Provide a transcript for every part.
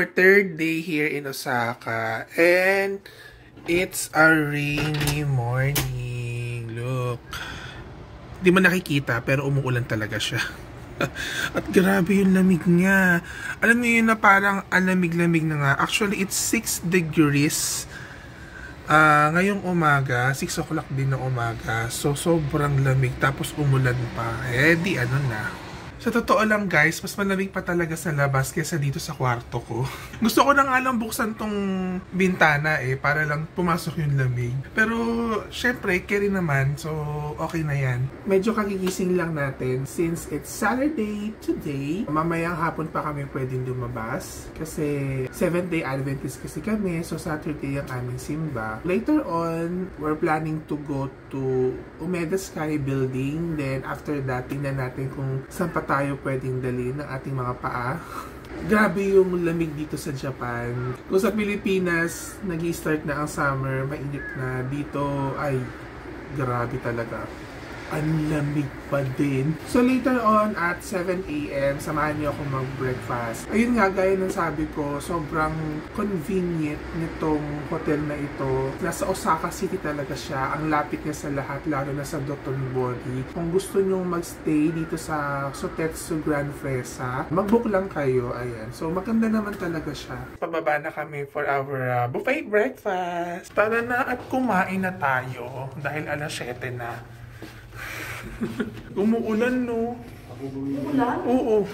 our third day here in Osaka. And it's a rainy morning. Look. Hindi mo nakikita pero umuulan talaga siya. At grabe yung lamig niya. Alam niyo yun na parang alamig-lamig na nga. Actually, it's 6 degrees. Ngayong umaga, 6 o'clock din ng umaga. So, sobrang lamig. Tapos umulan pa. Eh, di ano na. Sa totoo lang guys, mas malamig pa talaga sa labas kaysa dito sa kwarto ko. Gusto ko na nga lang buksan tong bintana para lang pumasok yung lamig. Pero, syempre, carry naman. So, okay na yan. Medyo kagigising lang natin since it's Saturday today. Mamayang hapon pa kami pwedeng lumabas. Kasi 7th-day Adventist kasi kami. So, Saturday ang aming simba. Later on, we're planning to go to Umeda Sky Building. Then, after that, tingnan natin kung saan pa tayo pwedeng dalhin ng ating mga paa. Grabe yung lamig dito sa Japan. Kung sa Pilipinas, nag-i-start na ang summer, mainit na. Dito ay grabe talaga. Ang lamig pa din. So later on at 7 AM, samahan niyo ako mag-breakfast. Ayun nga, gaya ng sabi ko, sobrang convenient nitong hotel na ito. Nasa Osaka City talaga siya. Ang lapit niya sa lahat, lalo na sa Dotonbori. Kung gusto niyo magstay dito sa Sotetsu Grand Fresa, mag-book lang kayo. Ayan. So maganda naman talaga siya. Pababa na kami for our buffet breakfast. Tara na at kumain na tayo dahil alas 7 na. Umuulan, no? Umuulan? Oo.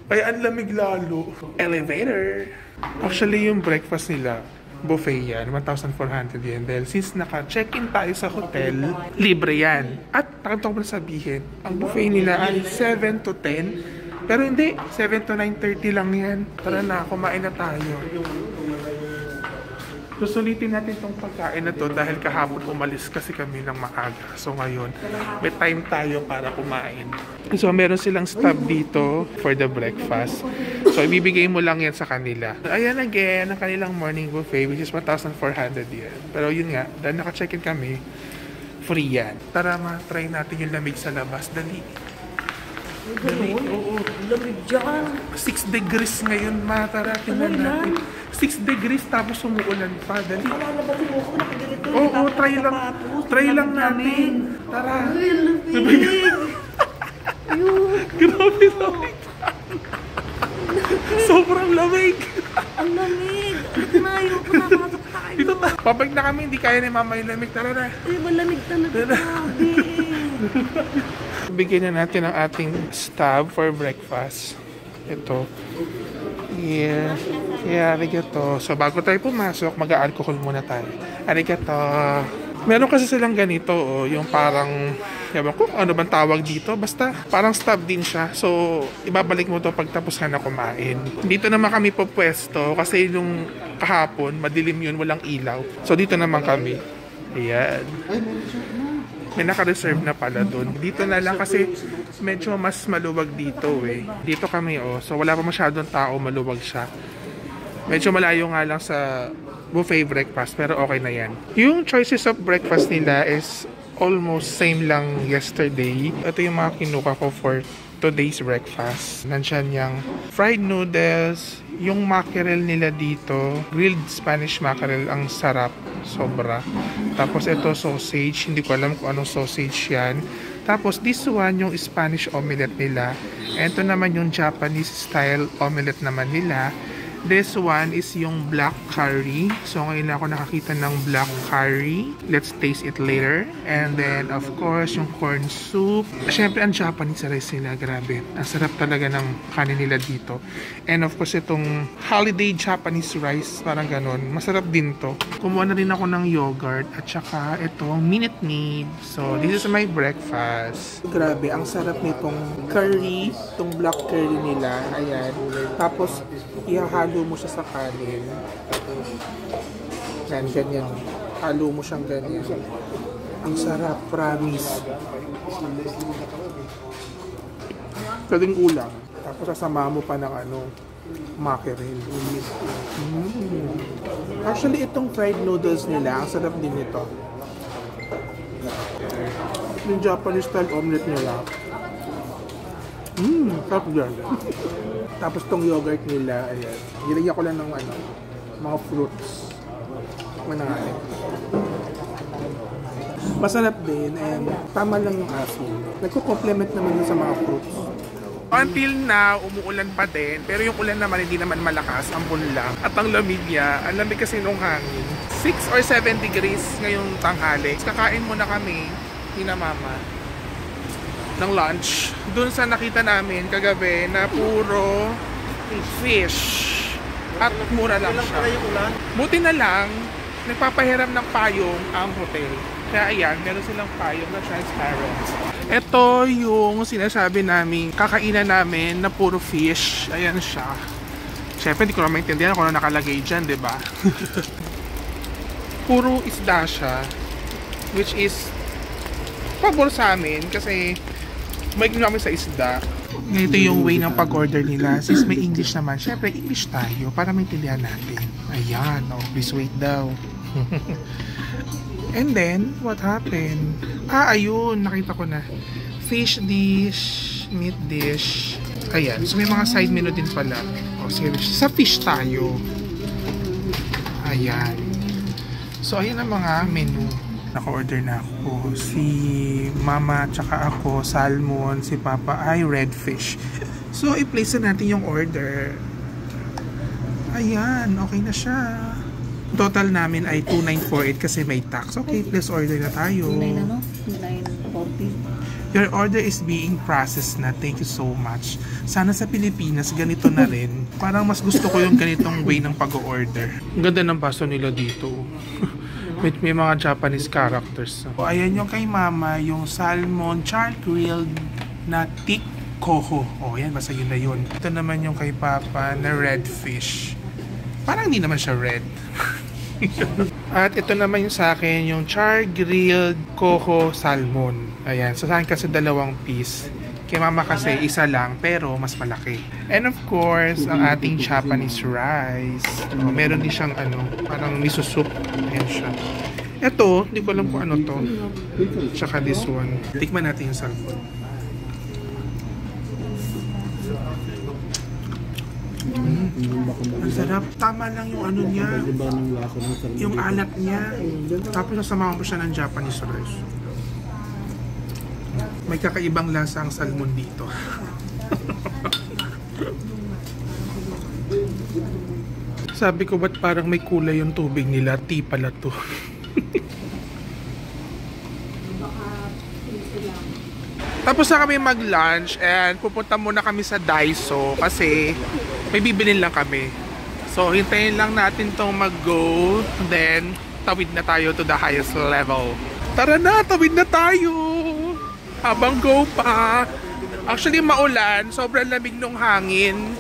Kaya ang lamig lalo. Elevator. Actually, yung breakfast nila, buffet yan. 1,400 yen. Dahil since naka-check-in tayo sa hotel, libre yan. At takot ko pala sabihin, ang buffet nila ay 7 to 10. Pero hindi, 7 to 9:30 lang yan. Tara na, kumain na tayo. Susulitin natin itong pagkain na to dahil kahapon umalis kasi kami ng maaga. So ngayon, may time tayo para kumain. So meron silang stub dito for the breakfast. So ibibigay mo lang yan sa kanila. Ayan again, ang kanilang morning buffet which is 1,400 yen. Pero yun nga, dahil naka-check-in kami, free yan. Tara ma-try natin yung lamig sa labas. Dali. Dali. Oo. Lamig dyan. 6 degrees ngayon ma. Tara, tingnan natin. 6 degrees tapos umuulan pa. Dali. Malalabasin mo ako, nakaganito. Oo, try lang. Try lang natin. Tara. Ay, lamig. Grabe lamig. Sobrang lamig. Ang lamig. Ito na, ayoko na, pasok tayo. Dito ta. Pabalik na kami, hindi kaya ni mama yung lamig. Tara na. Ay, malamig talaga. Grabe. Bigyan na natin ang ating stab for breakfast. Ito. Yeah. Yeah, arigato. So, bago tayo pumasok, mag-a-alcohol muna tayo. Arigato. Meron kasi silang ganito, yung parang, yaman ko, ano bang tawag dito? Basta, parang stab din siya. So, ibabalik mo to pagtapos ka na kumain. Dito naman kami po pwesto, kasi yung kahapon, madilim yun, walang ilaw. So, dito naman kami. Ayan. May naka-reserve na pala doon. Dito na lang kasi medyo mas maluwag dito Dito kami so wala pa masyadong tao, maluwag siya. Medyo malayo nga lang sa buffet breakfast pero okay na yan. Yung choices of breakfast nila is almost same lang yesterday. Ito yung mga kinuha ko for today's breakfast. Nandiyan yung fried noodles, yung mackerel nila dito, grilled Spanish mackerel, ang sarap, sobra. Tapos ito sausage, hindi ko alam kung anong sausage yan. Tapos this one, yung Spanish omelette nila. Ito naman yung Japanese style omelette naman nila. This one is yung black curry. So ngayon ako nakakita ng black curry. Let's taste it later. And then of course yung corn soup. Siyempre ang Japanese rice nila, grabe. Ang sarap talaga ng kanin nila dito. And of course itong holiday Japanese rice, parang ganon. Masarap din to. Kumuha na rin ako ng yogurt at saka itong Minute Maid. So this is my breakfast. Grabe, ang sarap nitong curry, itong black curry nila. Ayan. Tapos ihahalo mo siya sa kanin. Yan, ganyan. Halo mo siyang ganyan. Ang sarap, promise. Kaling ulam. Tapos sasama mo pa ng mackerel. Actually, itong fried noodles nila, ang sarap din ito. Yung Japanese style omelette nila, Sarap yan. Tapos tong yogurt nila, ayan. Nilagyan ko lang ng mga fruits. Manangalit. Masarap din and tama lang yung asin. Nagko-complement naman sa mga fruits. Until now, umuulan pa din. Pero yung ulan naman hindi naman malakas. Ambon lang. At ang lamig niya, ang lamig kasi nung hangin. 6 or 7 degrees ngayong tanghali. Kakain muna kami, tina mama, ng lunch. Doon sa nakita namin kagabi na puro fish. At mura lang siya. Buti na lang, nagpapahiram ng payong ang hotel. Kaya ayan, meron silang payong na transparent. Ito yung sinasabi namin, kakainan namin na puro fish. Ayan siya. Siyempre, hindi ko na maintindihan kung ano nakalagay dyan, di ba? Puro isda siya. Which is, pabor sa amin kasi may namin sa isda. Ito yung way ng pag-order nila. Since may English naman, siyempre, English tayo para maintindihan natin. Ayan, oh, please wait daw. And then, what happened? Ayun, nakita ko na. Fish dish, meat dish. Ayan, so may mga side menu din pala. O, sige, sa fish tayo. Ayan. So, ayan ang mga menu. Naka-order na ako. Si mama tsaka ako, salmon. Si papa ay red fish. So, i-place na natin yung order. Ayan, okay na siya. Total namin ay 2,948 kasi may tax. Okay, please order na tayo. 2,940. Your order is being processed na. Thank you so much. Sana sa Pilipinas, ganito na rin. Parang mas gusto ko yung ganitong way ng pag-order. Ang ganda ng baso nila dito. May mga Japanese characters. So, ayan yung kay mama, yung salmon char grilled na thick koho. O, yan, basta yun na yun. Ito naman yung kay papa na red fish. Parang hindi naman siya red. At ito naman yung sa akin, yung char grilled coho salmon. Ayan, so sa akin kasi 2 piece. Kay mama kasi isa lang, pero mas malaki. And of course, ang ating Japanese rice. Meron din siyang parang miso soup. Ayan siya. Ito, hindi ko alam kung ano to. Tsaka this one. Tikman natin yung salmon. Ang sarap. Tama lang yung ano niya. Yung alat niya. Tapos nasamahan mo siya ng Japanese rice. May kakaibang lasa ang salmon dito. Sabi ko, ba't parang may kulay yung tubig nila? Tea pala to. Tapos na kami mag-lunch and pupunta muna kami sa Daiso kasi may bibilin lang kami. So, hintayin lang natin tong mag-go. Then, tawid na tayo to the highest level. Tara na, tawid na tayo! Habang go pa. Actually, maulan. Sobrang lamig nung hangin.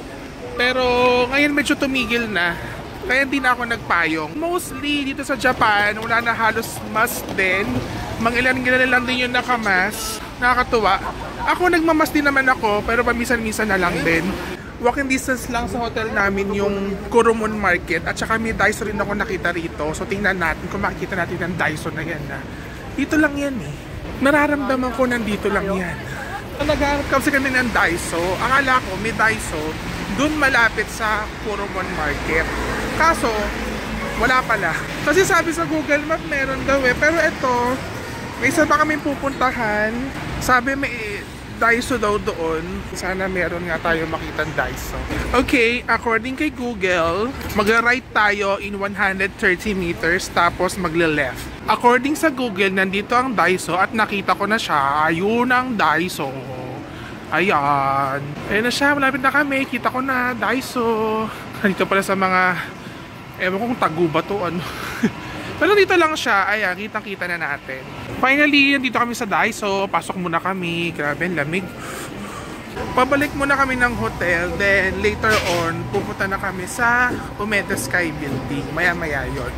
Pero, ngayon medyo tumigil na. Kaya hindi na ako nagpayong. Mostly, dito sa Japan, wala na halos mask din. Mangilan-gilan lang din yung nakamas. Nakakatuwa. Ako, nagmamas din naman ako, pero paminsan-minsan na lang din. Walking distance lang sa hotel namin yung Kurumon Market. At saka may Daiso rin ako nakita rito. So, tingnan natin kung makikita natin ng Daiso na yan na. Dito lang yan eh. Nararamdaman ko nandito lang yan. Naghahanap kasi kami ng Daiso. Akala ko may Daiso dun malapit sa Kurumon Market. Kaso, wala pala. Kasi sabi sa Google Map meron daw eh. Pero ito, may isa pa kami pupuntahan. Sabi may Daiso daw doon. Sana meron nga tayo makitang Daiso. Okay, according kay Google, mag-right tayo in 130 meters tapos magle-left. According sa Google, nandito ang Daiso at nakita ko na siya. Ayun ang Daiso. Ayan. Ayun na siya, malapit na kami. Kita ko na, Daiso. Dito pala sa mga, ewan ko kung tagu ba to, ano. Pero dito lang siya, ayan, kitang-kita na natin. Finally, nandito kami sa Daiso. Pasok muna kami. Grabe, lamig. Pabalik muna kami ng hotel. Then, later on, pupunta na kami sa Umeda Sky Building. Maya-maya yun.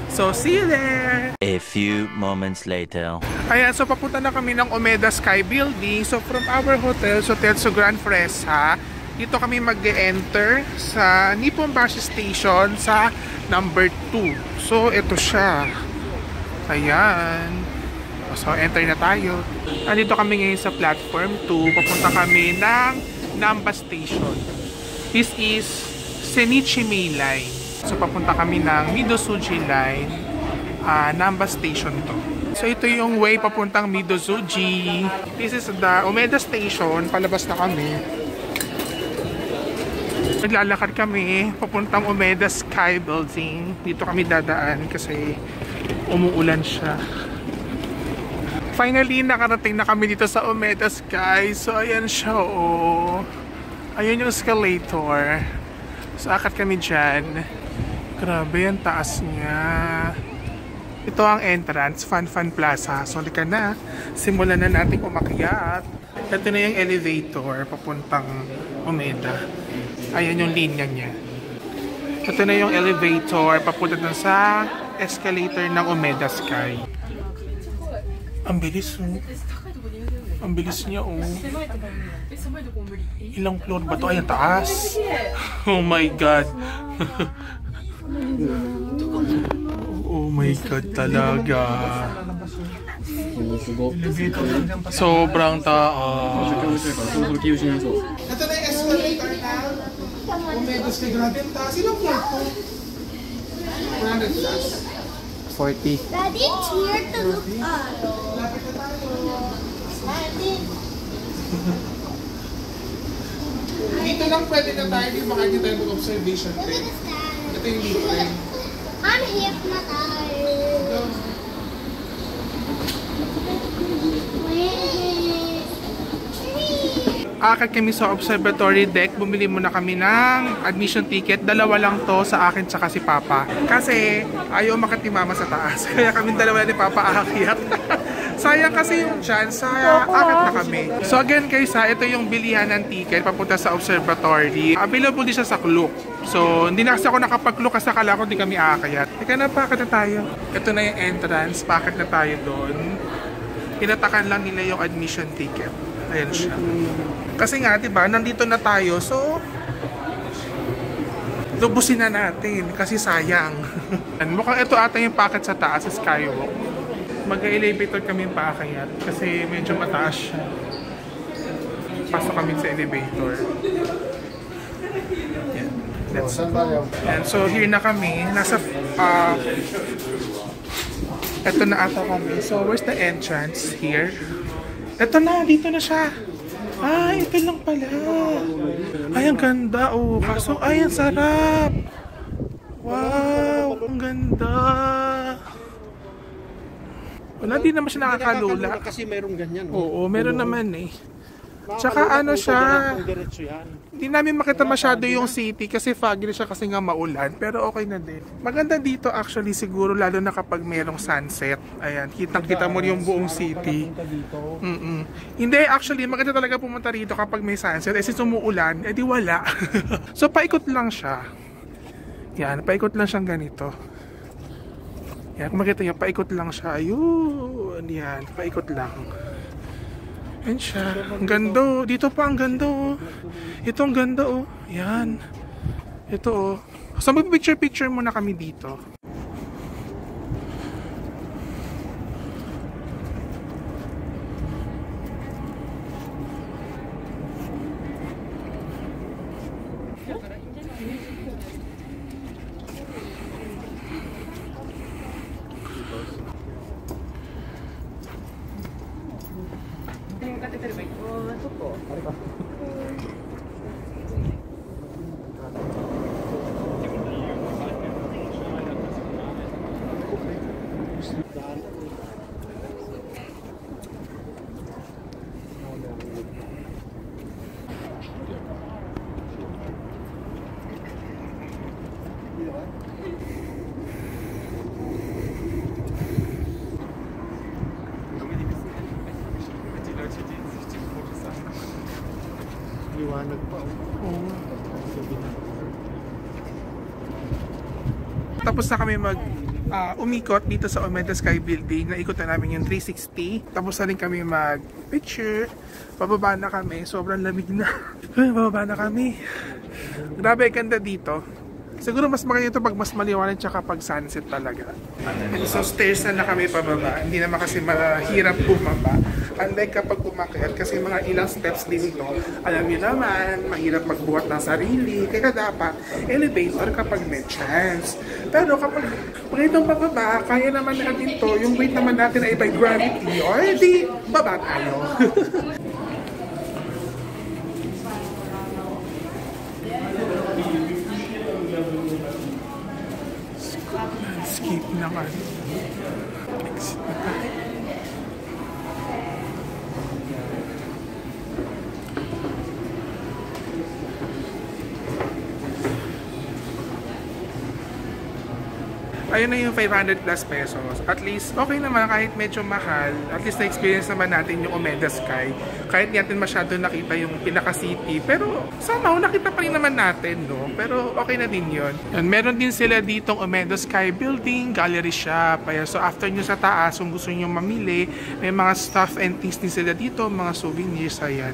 So, see you there! A few moments later. Ayan, so papunta na kami ng Umeda Sky Building. So, from our hotel, Hotel so Gran Fresa, dito kami mag-enter sa Nipponbashi Station sa number 2. So, ito siya. Ayan. So, enter na tayo. Nandito kami ngayon sa platform 2. Papunta kami ng Namba Station. This is Senichi Main Line. So, papunta kami ng Midosuji Line. Namba Station to. So, ito yung way papuntang Midosuji. This is the Umeda Station. Palabas na kami. Naglalakad kami papuntang Umeda Sky Building. Dito kami dadaan kasi umuulan siya. Finally, nakarating na kami dito sa Umeda Sky. So, ayan siya, oh. Ayun yung escalator. So, akat kami dyan. Grabe, ang taas niya. Ito ang entrance, Fan Plaza. So, halika na. Simulan na natin umakyat. Ito na yung elevator papuntang Umeda. Ayan yung linya niya. Ito na yung elevator papunta dun sa escalator ng Umeda Sky. Ang bilis, oh. Ang bilis niya, oh. Ilang floor ba to? Ay, ang taas. Oh my God. Oh my God talaga. Sobrang taas. Ito na yung escalator na Umeda Sky. Grabe ang taas. Ilang floor to? 100 plus? 40. Daddy, it's here to look up. Daddy. Dito lang pwede na tayo. Di baka hindi tayo mag-observation Look trip. at the sky. Ito yung libre. I'm hypnotized. Akit kami sa observatory deck, bumili muna kami ng admission ticket. Dalawa lang to sa akin tsaka si Papa. Kasi ayaw umakyat ni Mama sa taas. Kaya kami dalawa ni Papa aakyat. Sayang kasi yung chance, akit na kami. So again guys, ito yung bilihan ng ticket papunta sa observatory. Available din siya sa Klook. So hindi na kasi ako nakapag-Klook kasi akala ko hindi kami aakyat. Teka na, paakit na tayo. Ito na yung entrance, paakit na tayo doon. Tinatakan lang nila yung admission ticket. Ayan siya. Kasi nga, diba, nandito na tayo, so lubusin na natin kasi sayang. Mukhang ito ata yung packet sa taas sa Skywalk. Mag-elevator kami paakyat kasi medyo mataas siya. Pasok kami sa elevator. Yan. Let's go. And so here na kami. Nasa ito na ata kami. So where's the entrance? Here. Ito na, dito na siya. Ay, ito lang pala. Ay, ang ganda. Oh, kaso, ay, ang sarap. Wow, ang ganda. Wala, di naman siya nakakalula. Kasi merong ganyan. Oo, meron naman eh. Tsaka ano siya, hindi namin makita masyado yung city kasi foggy siya kasi nga maulan. Pero okay na din. Maganda dito actually siguro lalo na kapag merong sunset. Ayan, kitang-kita mo yung buong city. Hindi, actually maganda talaga pumunta rito kapag may sunset. Eh since umuulan, edi wala. So paikot lang siya. Yan, paikot lang siyang ganito. Yan, kung makita nyo, paikot lang siya. Ayun, yan, paikot lang. Yan siya. Ang ganda, oh. Dito pa ang ganda, oh. Ito ang ganda, oh. Yan. Ito, oh. So mag-picture-picture muna kami dito. Liwanag pa. Oo. Tapos na kami umikot dito sa Umeda Sky Building. Naikot na namin yung 360. Tapos na rin kami mag-picture. Bababa na kami. Sobrang lamig na. Bababa na kami. Grabe, ganda dito. Siguro mas maganda ito pag mas maliwanag tsaka pag sunset talaga. So stairs na kami pababa. Hindi naman kasi mahirap bumaba. Unlike kapag umakyat, kasi mga ilang steps din ito. Alam niyo naman, mahirap magbuhat ng sarili. Kaya dapat elevator kapag may chance. Pero kapag itong pababa, kaya naman natin to. Yung weight naman natin ay by gravity. O di, baba tayo. Skip naman. Exit na tayo. Ayun na yung 500 plus pesos. At least, okay naman kahit medyo mahal. At least na-experience naman natin yung Omega Sky. Kahit di natin masyado nakita yung pinaka-city. Pero somehow nakita pa rin naman natin, no? Pero okay na din yun. And meron din sila ditong Omega Sky Building, gallery shop. So after nyo sa taas, kung gusto nyo mamili, may mga stuff and things din sila dito, mga souvenirs, ayan.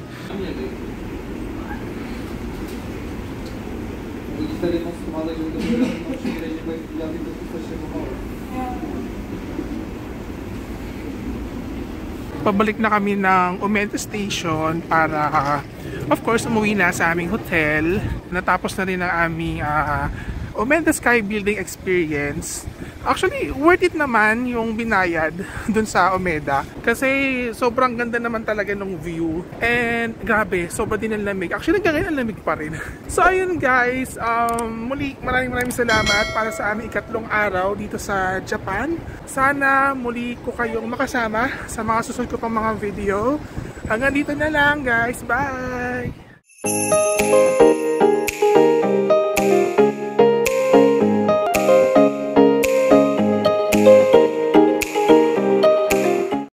Pabalik na kami ng Umeda Station para of course umuwi na sa aming hotel. Natapos na rin ang aming Umeda Sky Building experience. Actually, worth it naman yung binayad dun sa Umeda. Kasi sobrang ganda naman talaga ng view. And grabe, sobrang din ang lamig. Actually, hanggang ngayon ang lamig pa rin. So ayun guys, muli maraming salamat para sa aming ikatlong araw dito sa Japan. Sana muli ko kayong makasama sa mga susunod ko pang mga video. Hanggang dito na lang guys. Bye!